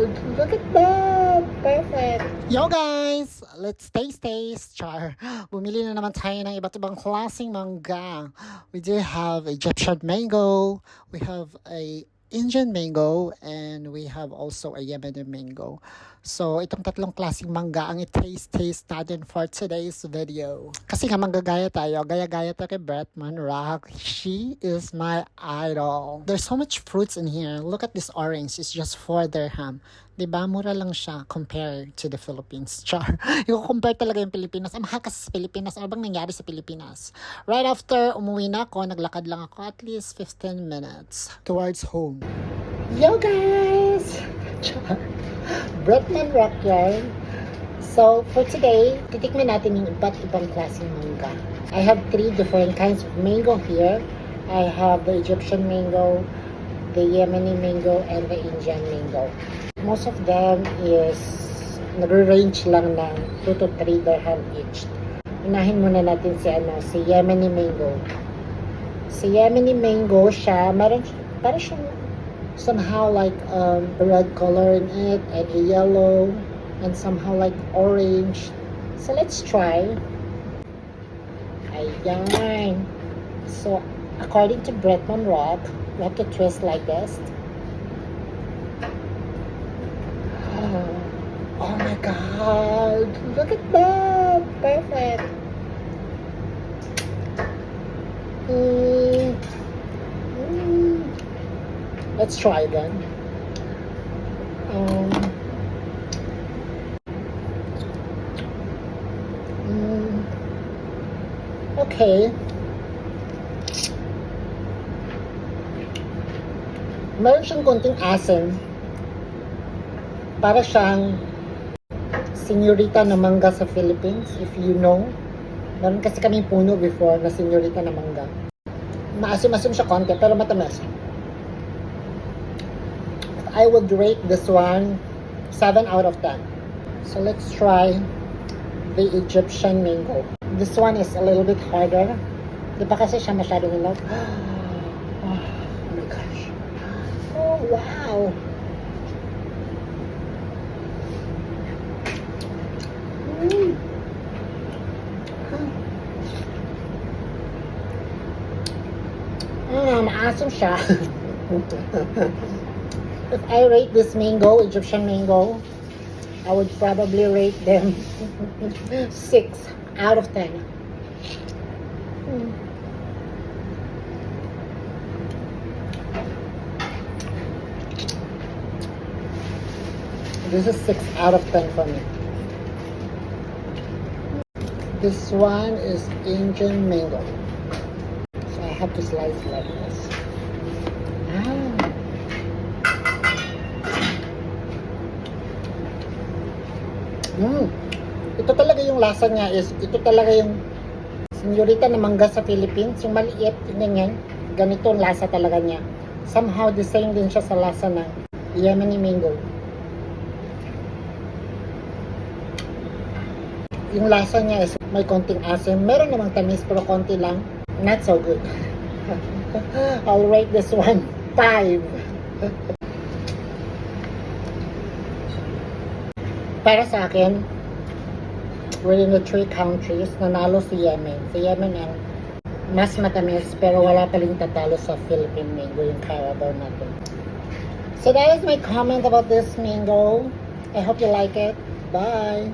god! Look at that! Perfect! Yo guys! Let's taste! Char! Bumili na naman tayo ng iba't ibang klaseng mangga. We do have Egyptian mango, we have a Indian mango, and we have also a Yemeni mango. So, itong tatlong klaseng mangga ang i-taste natin for today's video. Kasi nga manggagaya tayo, gaya-gaya tayo kay Bretman Rock. She is my idol. There's so much fruits in here. Look at this orange. It's just 4 dirham. Diba? Mura lang siya compared to the Philippines. Char. Yung compare talaga yung Pilipinas. Ang mahal kasi sa Pilipinas. Ano bang nangyari sa Pilipinas? Right after umuwi na ako, naglakad lang ako at least 15 minutes towards home. Yo guys! Bretman Rock yan. So, for today, titikman natin yung iba't ibang klaseng mangga. I have 3 different kinds of mango here. I have the Egyptian mango, the Yemeni mango, and the Indian mango. Most of them is nagre-range lang ng 2 to 3 dirham each. Unahin muna natin si Yemeni mango. Si Yemeni mango siya, parang siyang somehow like a red color in it and a yellow and somehow like orange. So let's try. Ayan. So according to Bretman Rock, you have to twist like this. Oh my god! Look at that! Perfect! Let's try again. Okay. Meron siyang konting asin. Para siyang senyorita na mangga sa Philippines, if you know. Meron kasi kaming puno before na senyorita na mangga. Maasim-asim siya konti, pero matamis. I would rate this one 7 out of 10. So let's try the Egyptian mango. This one is a little bit harder. Di ba kasi siya masyadong hilaw? Oh my gosh. Oh wow. Maasim siya. If I rate this mango, Egyptian mango, I would probably rate them 6 out of 10. This is 6 out of 10 for me. This one is Indian mango. So I have to slice like this. Ito talaga yung lasa niya ito talaga yung senyorita na mangga sa Philippines, yung maliit, ganyan, ganito ang lasa talaga niya. Somehow the same din siya sa lasa ng Yemeni mango. Yung lasa niya is may konting asim, meron namang tamis pero konti lang, not so good. I'll rate this one 5. Para sa akin, within the 3 countries, nanalo si Yemen. Si Yemen ang mas matamis, pero wala pa rin tatalo sa Philippine mango, yung Carabao natin. So that is my comment about this mango. I hope you like it. Bye!